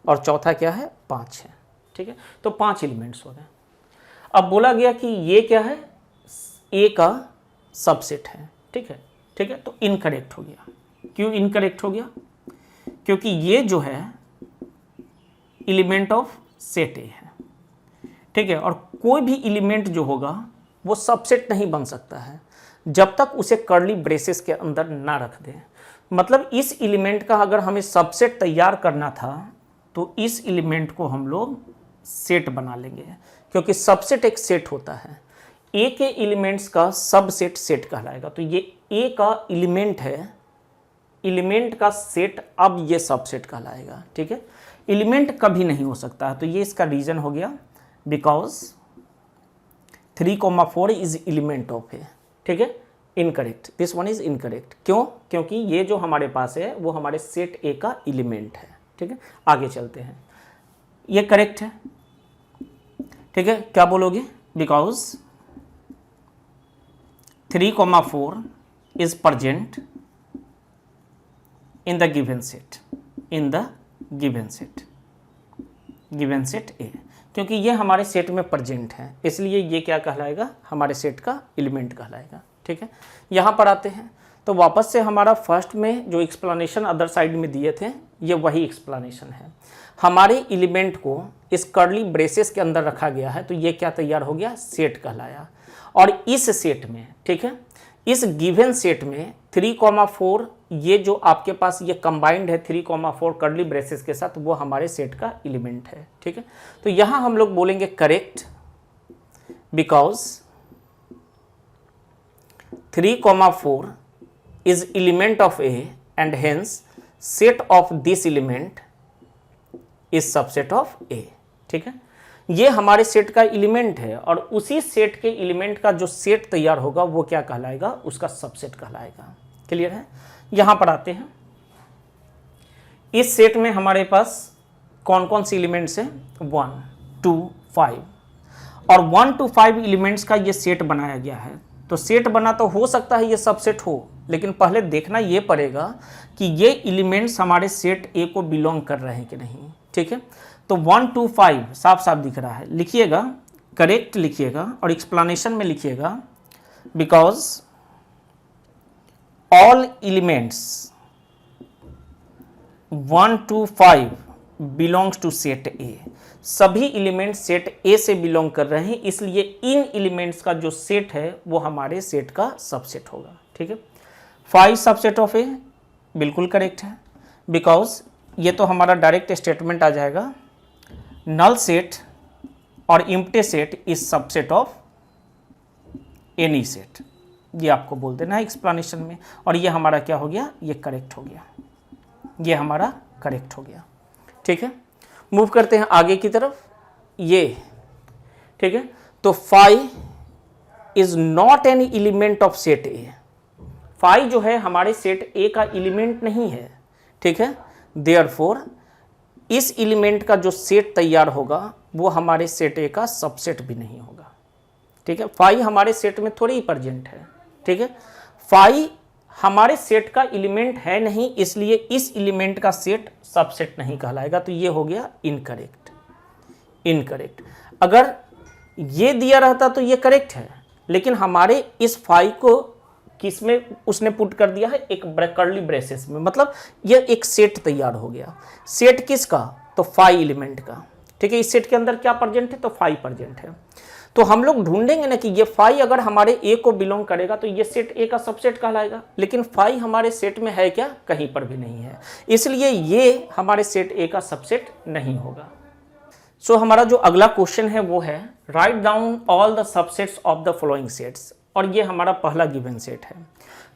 [SPEAKER 1] और चौथा क्या है, 5 है। ठीक है, तो 5 एलिमेंट्स हो गए। अब बोला गया कि ये क्या है, ए का सबसेट है। ठीक है, ठीक है, तो इनकरेक्ट हो गया। क्यों इनकरेक्ट हो गया, क्योंकि ये जो है एलिमेंट ऑफ सेट ए है। ठीक है, और कोई भी एलिमेंट जो होगा वो सबसेट नहीं बन सकता है जब तक उसे कर्ली ब्रेसेस के अंदर ना रख दें। मतलब इस एलिमेंट का अगर हमें सबसेट तैयार करना था तो इस एलिमेंट को हम लोग सेट बना लेंगे, क्योंकि सबसेट एक सेट होता है, ए के एलिमेंट्स का सबसेट सेट कहलाएगा। तो ये ए का एलिमेंट है, एलिमेंट का सेट, अब ये सबसेट कहलाएगा। ठीक है, एलिमेंट कभी नहीं हो सकता है, तो ये इसका रीजन हो गया, because 3,4 is element of A. ठीक है, incorrect, this one is incorrect. क्यों, क्योंकि ये जो हमारे पास है वो हमारे सेट ए का एलिमेंट है। ठीक है, आगे चलते हैं, ये करेक्ट है। ठीक है, क्या बोलोगे, because 3,4 is present in the given set, in the given set, given set A, क्योंकि ये हमारे सेट में प्रेजेंट है इसलिए ये क्या कहलाएगा, हमारे सेट का एलिमेंट कहलाएगा। ठीक है, यहाँ पर आते हैं तो वापस से हमारा फर्स्ट में जो एक्सप्लेनेशन अदर साइड में दिए थे ये वही एक्सप्लेनेशन है। हमारे एलिमेंट को इस कर्ली ब्रेसेस के अंदर रखा गया है तो ये क्या तैयार हो गया, सेट कहलाया। और इस सेट में, ठीक है, इस गिवन सेट में 3,4 ये जो आपके पास ये कंबाइंड है 3,4 कर्ली ब्रेसेस के साथ, वो हमारे सेट का एलिमेंट है। ठीक है, तो यहां हम लोग बोलेंगे correct, because 3,4 is element of A and hence set of this element is subset of A. ठीक है, ये हमारे सेट का एलिमेंट है और उसी सेट के एलिमेंट का जो सेट तैयार होगा वो क्या कहलाएगा, उसका सबसेट कहलाएगा। क्लियर है, यहां पर आते हैं, इस सेट में हमारे पास कौन कौन सी एलिमेंट्स हैं, 1, 2, 5, और 1 to 5 एलिमेंट्स का ये सेट बनाया गया है। तो सेट बना तो हो सकता है ये सबसेट हो, लेकिन पहले देखना ये पड़ेगा कि ये एलिमेंट्स हमारे सेट ए को बिलोंग कर रहे हैं कि नहीं। ठीक है, तो 1 to 5 साफ साफ दिख रहा है, लिखिएगा, करेक्ट लिखिएगा और एक्सप्लेनेशन में लिखिएगा, because all elements 1 to 5 belongs to set A. सभी एलिमेंट सेट ए से बिलोंग कर रहे हैं, इसलिए इन एलिमेंट्स का जो सेट है वो हमारे सेट का सबसेट होगा। ठीक है, 5 सबसेट ऑफ ए बिल्कुल करेक्ट है, बिकॉज ये तो हमारा डायरेक्ट स्टेटमेंट आ जाएगा, नल सेट और empty set is subset of any set, ये आपको बोल देना है एक्सप्लेनेशन में। और ये हमारा क्या हो गया, ये करेक्ट हो गया, ये हमारा करेक्ट हो गया। ठीक है, मूव करते हैं आगे की तरफ, ये ठीक है, तो 5 is not an element of set ए। 5 जो है हमारे सेट ए का एलिमेंट नहीं है। ठीक है, देयरफॉर इस एलिमेंट का जो सेट तैयार होगा वो हमारे सेट ए का सबसेट भी नहीं होगा। ठीक है, 5 हमारे सेट में थोड़ी ही प्रेजेंट है। ठीक है, 5 हमारे सेट का एलिमेंट है नहीं, इसलिए इस एलिमेंट का सेट सबसेट नहीं कहलाएगा, तो ये हो गया इनकरेक्ट। इनकरेक्ट, अगर ये दिया रहता तो ये करेक्ट है, लेकिन हमारे इस 5 को किसमें उसने पुट कर दिया है, एक कर्ली ब्रेसेस में, मतलब ये एक सेट तैयार हो गया। सेट किसका, तो 5 एलिमेंट का। ठीक है, इस सेट के अंदर क्या प्रेजेंट है, तो 5 प्रेजेंट है। तो हम लोग ढूंढेंगे ना कि ये फाई अगर हमारे ए को बिलोंग करेगा तो ये सेट ए का सबसेट कहलाएगा, लेकिन फाई हमारे सेट में है क्या? कहीं पर भी नहीं है, इसलिए ये हमारे सेट ए का सबसेट नहीं होगा। सो हमारा जो अगला क्वेश्चन है वो है write down all the subsets of the following sets, और ये हमारा पहला गिवन सेट है।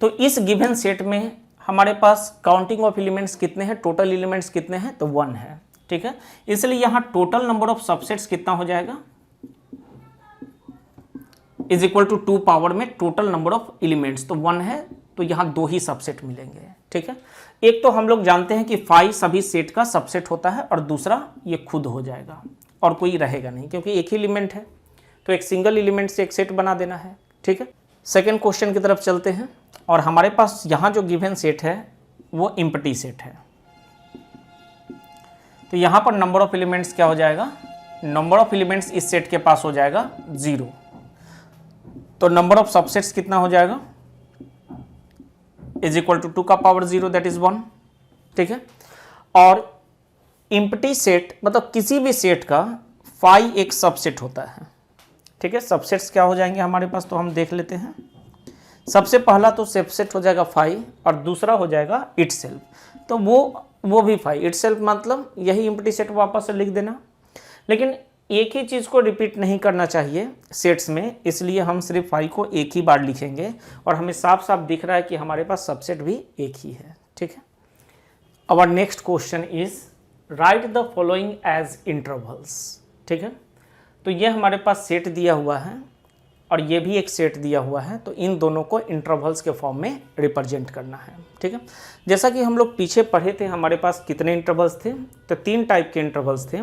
[SPEAKER 1] तो इस गिवन सेट में हमारे पास काउंटिंग ऑफ एलिमेंट्स कितने हैं, टोटल एलिमेंट्स कितने हैं? तो 1 है, ठीक है। इसलिए यहाँ टोटल नंबर ऑफ सबसेट्स कितना हो जाएगा? इज इक्वल टू 2 पावर में टोटल नंबर ऑफ एलिमेंट्स, तो 1 है, तो यहाँ 2 ही सबसेट मिलेंगे, ठीक है। एक तो हम लोग जानते हैं कि फाई सभी सेट का सबसेट होता है, और दूसरा ये खुद हो जाएगा और कोई रहेगा नहीं, क्योंकि एक ही एलिमेंट है, तो एक सिंगल एलिमेंट से एक सेट बना देना है, ठीक है। सेकेंड क्वेश्चन की तरफ चलते हैं, और हमारे पास यहाँ जो गिवन सेट है वो एम्प्टी सेट है। तो यहाँ पर नंबर ऑफ एलिमेंट्स क्या हो जाएगा? नंबर ऑफ एलिमेंट्स इस सेट के पास हो जाएगा 0, तो नंबर ऑफ सबसेट्स कितना हो जाएगा? इज इक्वल टू 2 का पावर 0 दैट इज 1, ठीक है। और एम्प्टी सेट मतलब किसी भी सेट का फाई एक सबसेट होता है, ठीक है। सबसेट्स क्या हो जाएंगे हमारे पास, तो हम देख लेते हैं। सबसे पहला तो सबसेट हो जाएगा फाई, और दूसरा हो जाएगा इटसेल्फ, तो वो भी फाई। इटसेल्फ मतलब यही एम्प्टी सेट वापस से लिख देना, लेकिन एक ही चीज़ को रिपीट नहीं करना चाहिए सेट्स में, इसलिए हम सिर्फ फाई को एक ही बार लिखेंगे, और हमें साफ साफ दिख रहा है कि हमारे पास सबसेट भी एक ही है, ठीक है। Our next question is write the following as intervals, ठीक है। तो ये हमारे पास सेट दिया हुआ है और ये भी एक सेट दिया हुआ है, तो इन दोनों को इंटरवल्स के फॉर्म में रिप्रेजेंट करना है, ठीक है। जैसा कि हम लोग पीछे पढ़े थे, हमारे पास कितने इंटरवल्स थे? तो 3 टाइप के इंटरवल्स थे।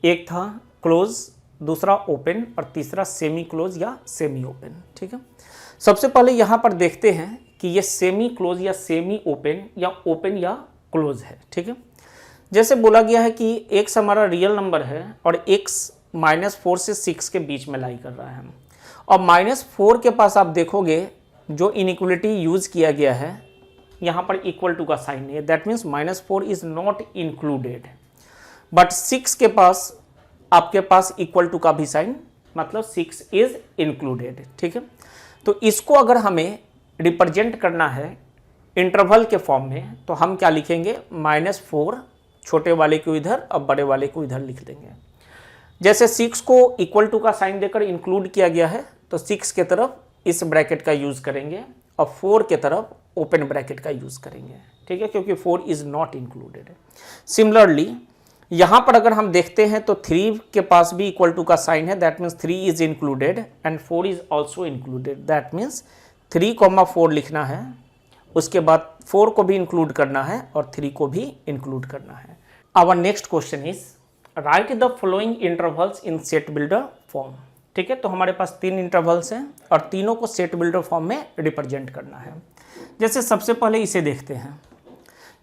[SPEAKER 1] एक था क्लोज, दूसरा ओपन, और तीसरा सेमी क्लोज या सेमी ओपन, ठीक है। सबसे पहले यहाँ पर देखते हैं कि ये सेमी क्लोज या सेमी ओपन या ओपन या क्लोज है, ठीक है। जैसे बोला गया है कि x हमारा रियल नंबर है और x -4 से 6 के बीच में लाई कर रहा है, और -4 के पास आप देखोगे जो इनइक्वलिटी यूज किया गया है यहाँ पर इक्वल टू का साइन है, that means -4 is not included, but 6 के पास आपके पास इक्वल टू का भी साइन, मतलब 6 इज इंक्लूडेड, ठीक है। तो इसको अगर हमें रिप्रेजेंट करना है इंटरवल के फॉर्म में, तो हम क्या लिखेंगे? -4 छोटे वाले को इधर और बड़े वाले को इधर लिख देंगे। जैसे 6 को इक्वल टू का साइन देकर इंक्लूड किया गया है, तो 6 के तरफ इस ब्रैकेट का यूज करेंगे और 4 के तरफ ओपन ब्रैकेट का यूज करेंगे, ठीक है, क्योंकि 4 इज नॉट इंक्लूडेड। सिमिलरली यहाँ पर अगर हम देखते हैं तो 3 के पास भी इक्वल टू का साइन है, that means 3 is included and 4 is also included, that means 3,4 लिखना है, उसके बाद 4 को भी इंक्लूड करना है और 3 को भी इंक्लूड करना है। Our next question is write the following intervals in set builder form, ठीक है। तो हमारे पास 3 इंटरवल्स हैं और तीनों को सेट बिल्डर फॉर्म में रिप्रेजेंट करना है। जैसे सबसे पहले इसे देखते हैं,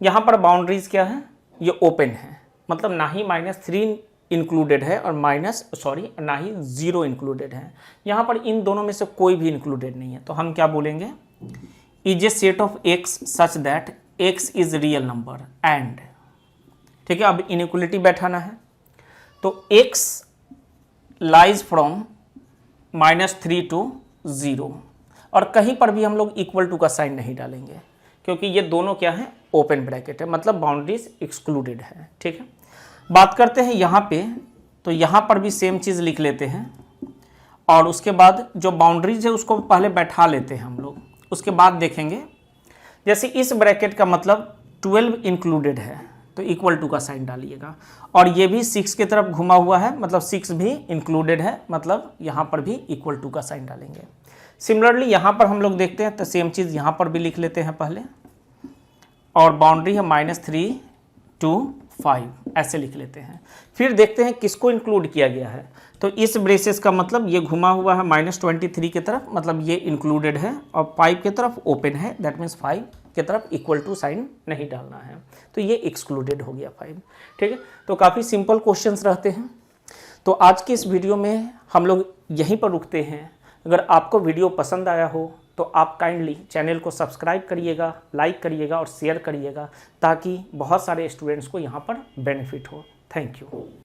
[SPEAKER 1] यहाँ पर बाउंड्रीज क्या है? ये ओपन है, मतलब ना ही -3 इंक्लूडेड है और ना ही 0 इंक्लूडेड है। यहाँ पर इन दोनों में से कोई भी इंक्लूडेड नहीं है, तो हम क्या बोलेंगे? Is a set of x such that x is real number and, ठीक है। अब इनइक्वलिटी बैठाना है, तो x लाइज फ्रॉम -3 to 0, और कहीं पर भी हम लोग इक्वल टू का साइन नहीं डालेंगे, क्योंकि ये दोनों क्या है? ओपन ब्रैकेट है, मतलब बाउंड्रीज एक्सक्लूडेड है, ठीक है। बात करते हैं यहाँ पे, तो यहाँ पर भी सेम चीज़ लिख लेते हैं, और उसके बाद जो बाउंड्रीज है उसको पहले बैठा लेते हैं हम लोग, उसके बाद देखेंगे। जैसे इस ब्रैकेट का मतलब 12 इंक्लूडेड है, तो इक्वल टू का साइन डालिएगा, और ये भी 6 की तरफ घुमा हुआ है, मतलब 6 भी इंक्लूडेड है, मतलब यहाँ पर भी इक्वल टू का साइन डालेंगे। सिमिलरली यहाँ पर हम लोग देखते हैं तो सेम चीज़ यहाँ पर भी लिख लेते हैं पहले, और बाउंड्री है -3 to 5, ऐसे लिख लेते हैं। फिर देखते हैं किसको इंक्लूड किया गया है, तो इस ब्रेसेस का मतलब ये घुमा हुआ है -23 की तरफ, मतलब ये इंक्लूडेड है, और 5 की तरफ ओपन है, दैट मीन्स 5 की तरफ इक्वल टू साइन नहीं डालना है, तो ये एक्सक्लूडेड हो गया 5, ठीक है। तो काफ़ी सिंपल क्वेश्चंस रहते हैं। तो आज की इस वीडियो में हम लोग यहीं पर रुकते हैं। अगर आपको वीडियो पसंद आया हो तो आप काइंडली चैनल को सब्सक्राइब करिएगा, लाइक करिएगा और शेयर करिएगा, ताकि बहुत सारे स्टूडेंट्स को यहाँ पर बेनिफिट हो। Thank you.